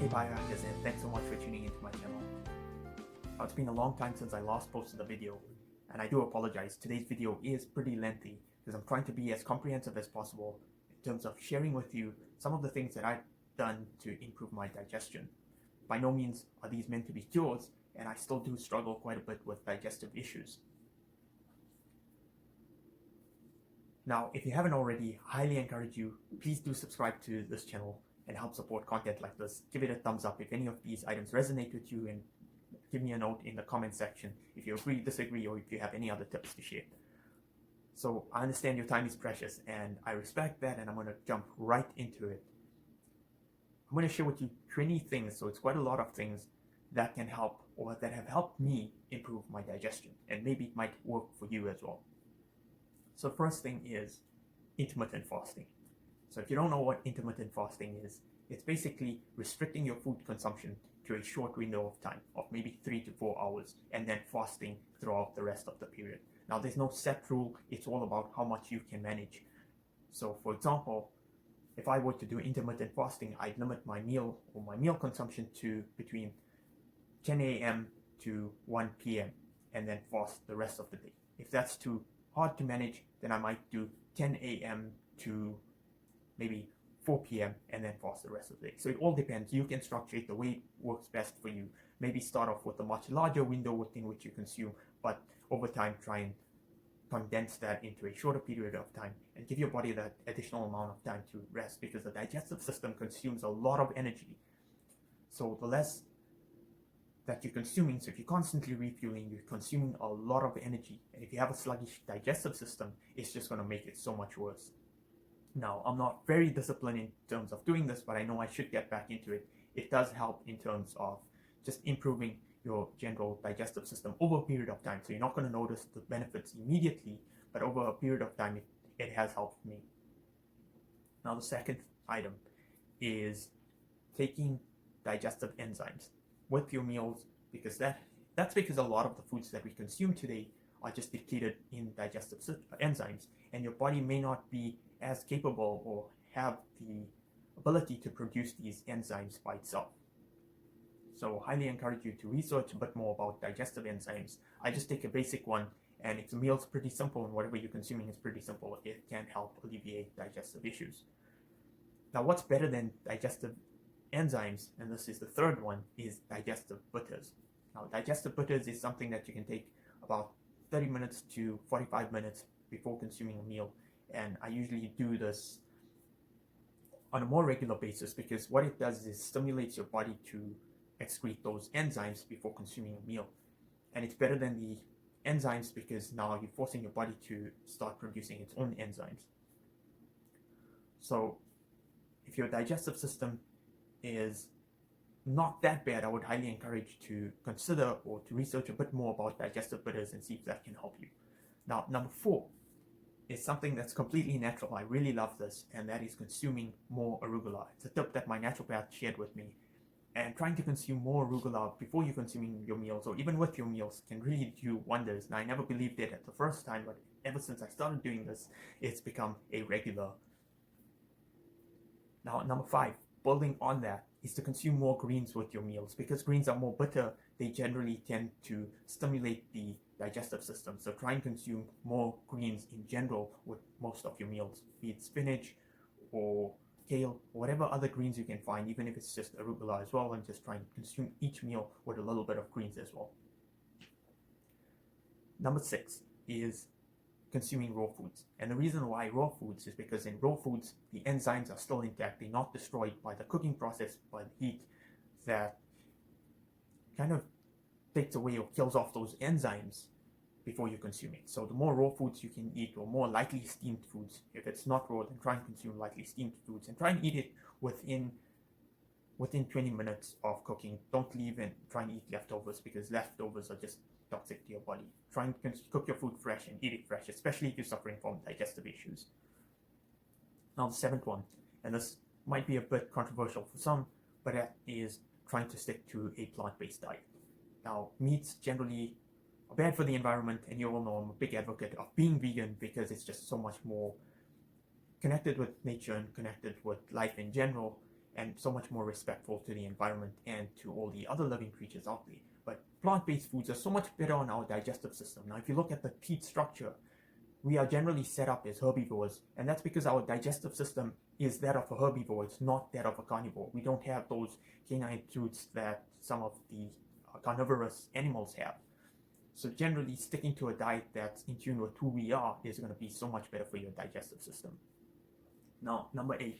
Hey biohackers, and thanks so much for tuning into my channel. It's been a long time since I last posted a video, and I do apologize. Today's video is pretty lengthy because I'm trying to be as comprehensive as possible in terms of sharing with you some of the things that I've done to improve my digestion. By no means are these meant to be cures, and I still do struggle quite a bit with digestive issues. Now, if you haven't already, I highly encourage you, please do subscribe to this channel and help support content like this. Give it a thumbs up if any of these items resonate with you, and give me a note in the comment section if you agree, disagree, or if you have any other tips to share. So I understand your time is precious and I respect that, and I'm going to jump right into it. I'm going to share with you 20 things, so it's quite a lot of things that can help or that have helped me improve my digestion, and maybe it might work for you as well. So first thing is intermittent fasting. So if you don't know what intermittent fasting is, it's basically restricting your food consumption to a short window of time of maybe 3 to 4 hours, and then fasting throughout the rest of the period. Now there's no set rule, it's all about how much you can manage. So for example, if I were to do intermittent fasting, I'd limit my meal or my meal consumption to between 10 a.m. to 1 p.m. and then fast the rest of the day. If that's too hard to manage, then I might do 10 a.m. to maybe 4 p.m. and then fast the rest of the day. So it all depends. You can structure it the way it works best for you. Maybe start off with a much larger window within which you consume, but over time try and condense that into a shorter period of time and give your body that additional amount of time to rest, because the digestive system consumes a lot of energy. So the less that you're consuming, so if you're constantly refueling, you're consuming a lot of energy, and if you have a sluggish digestive system, it's just going to make it so much worse. Now, I'm not very disciplined in terms of doing this, but I know I should get back into it. It does help in terms of just improving your general digestive system over a period of time. So you're not going to notice the benefits immediately, but over a period of time, it has helped me. Now, the second item is taking digestive enzymes with your meals, because that's because a lot of the foods that we consume today are just depleted in digestive enzymes, and your body may not be as capable or have the ability to produce these enzymes by itself. So highly encourage you to research a bit more about digestive enzymes. I just take a basic one, and if the meal's pretty simple and whatever you're consuming is pretty simple, it can help alleviate digestive issues. Now, what's better than digestive enzymes, and this is the third one, is digestive bitters. Now, digestive bitters is something that you can take about 30 minutes to 45 minutes before consuming a meal, and I usually do this on a more regular basis, because what it does is stimulates your body to excrete those enzymes before consuming a meal. And it's better than the enzymes because now you're forcing your body to start producing its own enzymes. So if your digestive system is not that bad, I would highly encourage to consider or to research a bit more about digestive bitters and see if that can help you. Now, number 4 is something that's completely natural. I really love this, and that is consuming more arugula. It's a tip that my naturopath shared with me, and trying to consume more arugula before you're consuming your meals, or even with your meals, can really do wonders. Now, I never believed it at the first time, but ever since I started doing this, it's become a regular. Now, number 5, building on that, is to consume more greens with your meals. Because greens are more bitter, they generally tend to stimulate the digestive system. So try and consume more greens in general with most of your meals, be it spinach or kale, or whatever other greens you can find, even if it's just arugula as well, and just try and consume each meal with a little bit of greens as well. Number 6 is consuming raw foods. And the reason why raw foods is because in raw foods, the enzymes are still intact. They're not destroyed by the cooking process, by the heat that kind of takes away or kills off those enzymes before you consume it. So the more raw foods you can eat, or more lightly steamed foods, if it's not raw, then try and consume lightly steamed foods, and try and eat it within 20 minutes of cooking. Don't leave and try and eat leftovers, because leftovers are just toxic to your body. Try and cook your food fresh and eat it fresh, especially if you're suffering from digestive issues. Now, the 7th one, and this might be a bit controversial for some, but that is trying to stick to a plant-based diet. Now, meats generally are bad for the environment, and you all know I'm a big advocate of being vegan because it's just so much more connected with nature and connected with life in general, and so much more respectful to the environment and to all the other living creatures out there. But plant-based foods are so much better on our digestive system. Now, if you look at the teeth structure, we are generally set up as herbivores, and that's because our digestive system is that of a herbivore, it's not that of a carnivore. We don't have those canine tooths that some of the carnivorous animals have. So generally, sticking to a diet that's in tune with who we are is going to be so much better for your digestive system. Now, number 8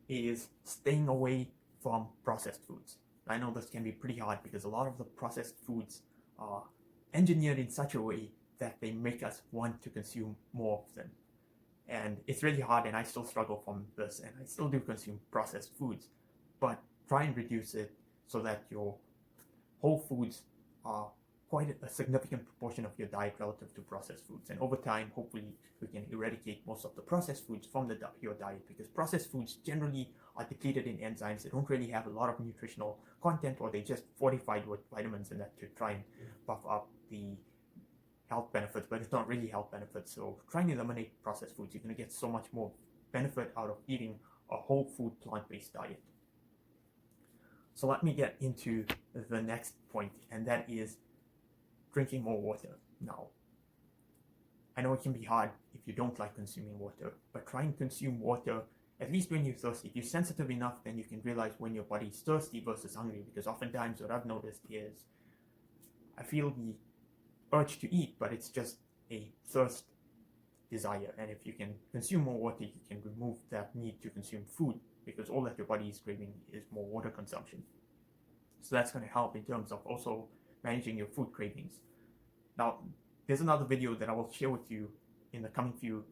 is staying away from processed foods. I know this can be pretty hard because a lot of the processed foods are engineered in such a way that they make us want to consume more of them. And it's really hard, and I still struggle from this, and I still do consume processed foods, but try and reduce it so that your whole foods are quite a significant proportion of your diet relative to processed foods. And over time, hopefully, we can eradicate most of the processed foods from your diet, because processed foods generally are depleted in enzymes. They don't really have a lot of nutritional content, or they're just fortified with vitamins and that to try and buff up the health benefits, but it's not really health benefits. So trying to eliminate processed foods, you're going to get so much more benefit out of eating a whole food plant-based diet. So let me get into the next point, and that is drinking more water. Now, I know it can be hard if you don't like consuming water, but try and consume water at least when you're thirsty. If you're sensitive enough, then you can realize when your body's thirsty versus hungry, because oftentimes what I've noticed is I feel the urge to eat, but it's just a thirst desire. And if you can consume more water, you can remove that need to consume food, because all that your body is craving is more water consumption. So that's going to help in terms of also managing your food cravings. Now, there's another video that I will share with you in the coming few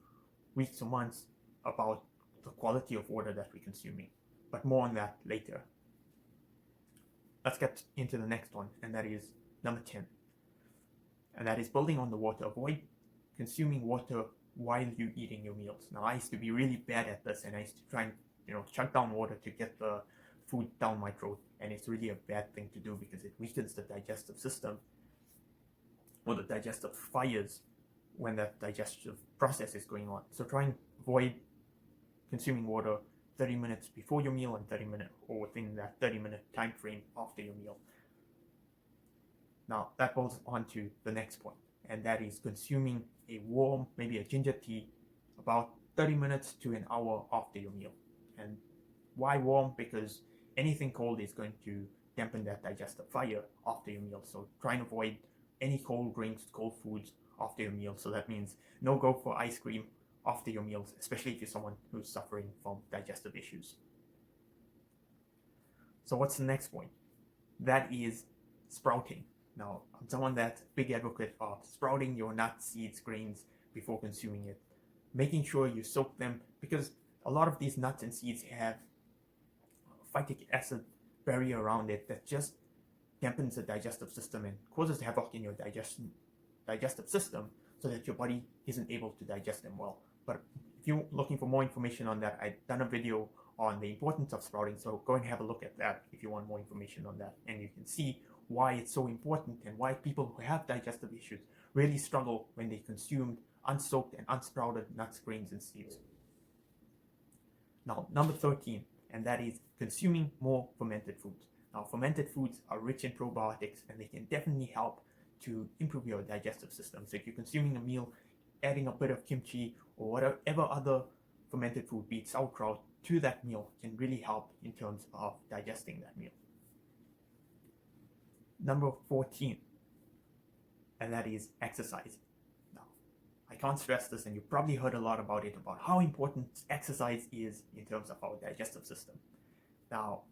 weeks or months about the quality of water that we're consuming, but more on that later. Let's get into the next one, and that is number 10. And that is building on the water. Avoid consuming water while you're eating your meals. Now, I used to be really bad at this, and I used to try and chug down water to get the food down my throat, and it's really a bad thing to do because it weakens the digestive system, or the digestive fires when that digestive process is going on. So try and avoid consuming water 30 minutes before your meal and 30 minutes or within that 30-minute time frame after your meal. Now, that goes on to the next point, and that is consuming a warm, maybe a ginger tea, about 30 minutes to an hour after your meal. And why warm? Because anything cold is going to dampen that digestive fire after your meal. So try and avoid any cold drinks, cold foods after your meal. So that means no go for ice cream after your meals, especially if you're someone who's suffering from digestive issues. So what's the next point? That is sprouting. Now, I'm someone that's a big advocate of sprouting your nuts, seeds, grains before consuming it. Making sure you soak them, because a lot of these nuts and seeds have phytic acid barrier around it that just dampens the digestive system and causes havoc in your digestive system, so that your body isn't able to digest them well. But if you're looking for more information on that, I've done a video on the importance of sprouting, so go and have a look at that if you want more information on that, and you can see why it's so important and why people who have digestive issues really struggle when they consume unsoaked and unsprouted nuts, grains, and seeds. Now, number 13, and that is consuming more fermented foods. Now, fermented foods are rich in probiotics, and they can definitely help to improve your digestive system. So if you're consuming a meal, adding a bit of kimchi or whatever other fermented food, be it sauerkraut, to that meal can really help in terms of digesting that meal. Number 14, and that is exercise. Now, I can't stress this, and you've probably heard a lot about it, about how important exercise is in terms of our digestive system. Now,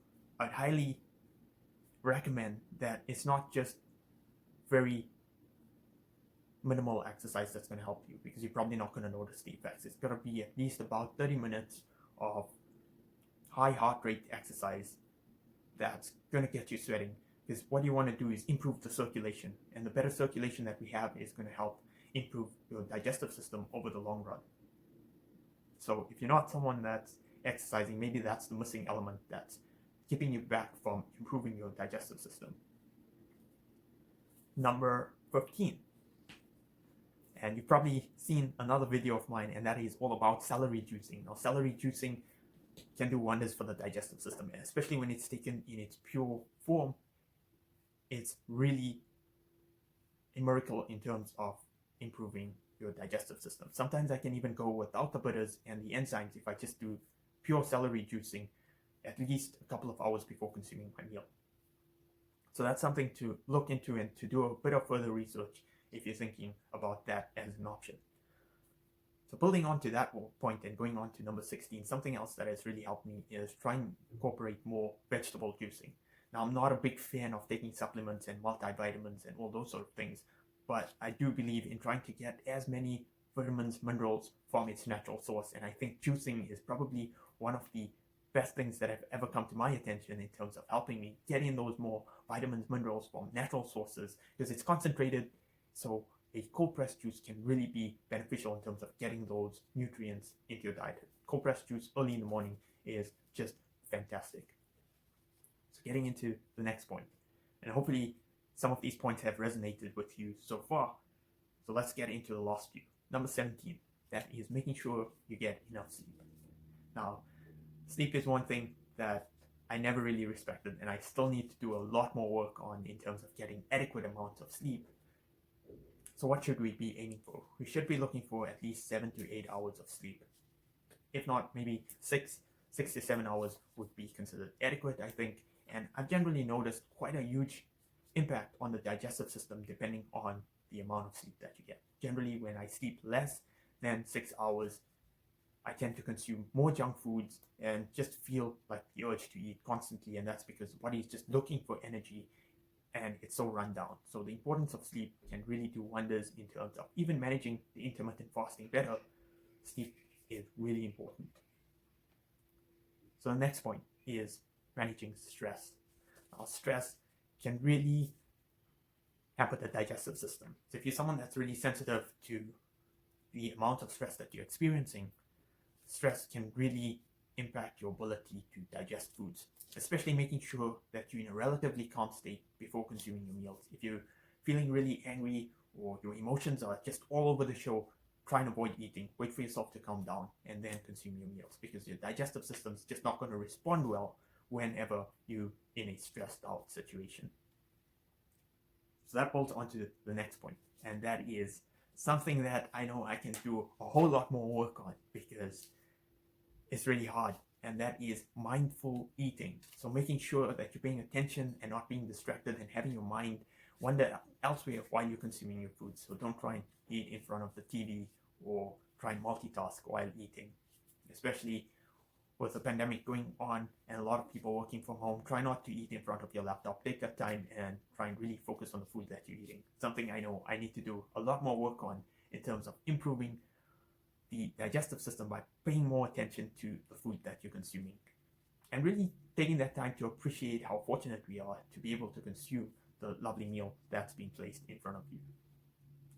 I'd highly recommend that it's not just very minimal exercise that's going to help you, because you're probably not going to notice the effects. It's going to be at least about 30 minutes of high heart rate exercise that's going to get you sweating. Because what you want to do is improve the circulation, and the better circulation that we have is going to help improve your digestive system over the long run. So if you're not someone that's exercising, maybe that's the missing element that's keeping you back from improving your digestive system. Number 15, and you've probably seen another video of mine, and that is all about celery juicing. Now, celery juicing can do wonders for the digestive system, especially when it's taken in its pure form. It's really a miracle in terms of improving your digestive system. Sometimes I can even go without the bitters and the enzymes if I just do pure celery juicing at least a couple of hours before consuming my meal. So that's something to look into and to do a bit of further research if you're thinking about that as an option. So building on to that point and going on to number 16, something else that has really helped me is try and incorporate more vegetable juicing. Now, I'm not a big fan of taking supplements and multivitamins and all those sort of things, but I do believe in trying to get as many vitamins, minerals from its natural source. And I think juicing is probably one of the best things that have ever come to my attention in terms of helping me get in those more vitamins, minerals from natural sources, because it's concentrated. So a cold pressed juice can really be beneficial in terms of getting those nutrients into your diet. Cold pressed juice early in the morning is just fantastic. So getting into the next point, and hopefully some of these points have resonated with you so far. So let's get into the last few. Number 17, that is making sure you get enough sleep. Now, sleep is one thing that I never really respected, and I still need to do a lot more work on in terms of getting adequate amounts of sleep. So what should we be aiming for? We should be looking for at least 7 to 8 hours of sleep. If not, maybe 6 to 7 hours would be considered adequate, I think. And I've generally noticed quite a huge impact on the digestive system depending on the amount of sleep that you get. Generally, when I sleep less than 6 hours, I tend to consume more junk foods and just feel like the urge to eat constantly, and that's because the body is just looking for energy and it's so run down. So the importance of sleep can really do wonders in terms of even managing the intermittent fasting better. Sleep is really important. So the next point is managing stress. Now, stress can really hamper the digestive system. So if you're someone that's really sensitive to the amount of stress that you're experiencing, stress can really impact your ability to digest foods, especially making sure that you're in a relatively calm state before consuming your meals. If you're feeling really angry or your emotions are just all over the show, try and avoid eating. Wait for yourself to calm down and then consume your meals, because your digestive system's just not going to respond well whenever you're in a stressed out situation. So that bolts onto the next point, and that is something that I know I can do a whole lot more work on because it's really hard, and that is mindful eating. So making sure that you're paying attention and not being distracted and having your mind wander elsewhere while you're consuming your food. So don't try and eat in front of the TV or try and multitask while eating, especially with the pandemic going on and a lot of people working from home. Try not to eat in front of your laptop. Take that time and try and really focus on the food that you're eating. Something I know I need to do a lot more work on in terms of improving the digestive system by paying more attention to the food that you're consuming and really taking that time to appreciate how fortunate we are to be able to consume the lovely meal that's being placed in front of you.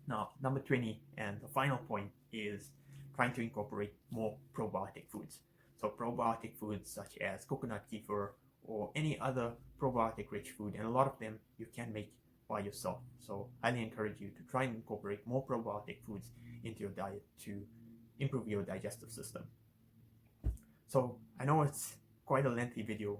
Now, number 20 and the final point is trying to incorporate more probiotic foods. So probiotic foods such as coconut kefir or any other probiotic rich food, and a lot of them you can make by yourself. So I highly encourage you to try and incorporate more probiotic foods into your diet to improve your digestive system. So I know it's quite a lengthy video,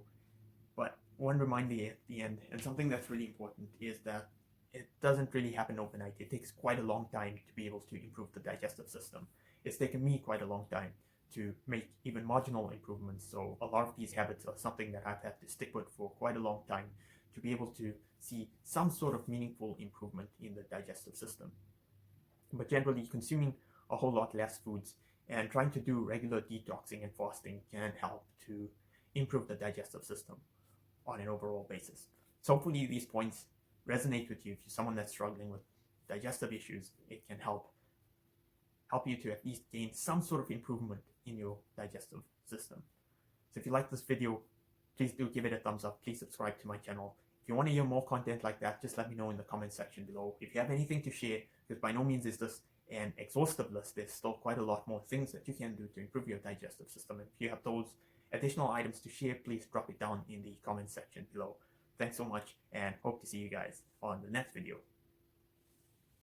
but one reminder at the end, and something that's really important, is that it doesn't really happen overnight. It takes quite a long time to be able to improve the digestive system. It's taken me quite a long time to make even marginal improvements. So a lot of these habits are something that I've had to stick with for quite a long time to be able to see some sort of meaningful improvement in the digestive system. But generally, consuming a whole lot less foods and trying to do regular detoxing and fasting can help to improve the digestive system on an overall basis. So hopefully these points resonate with you. If you're someone that's struggling with digestive issues, it can help you to at least gain some sort of improvement in your digestive system. So if you like this video, please do give it a thumbs up. Please subscribe to my channel. If you want to hear more content like that, just let me know in the comment section below. If you have anything to share, because by no means is this an exhaustive list, there's still quite a lot more things that you can do to improve your digestive system. And if you have those additional items to share, please drop it down in the comment section below. Thanks so much, and hope to see you guys on the next video.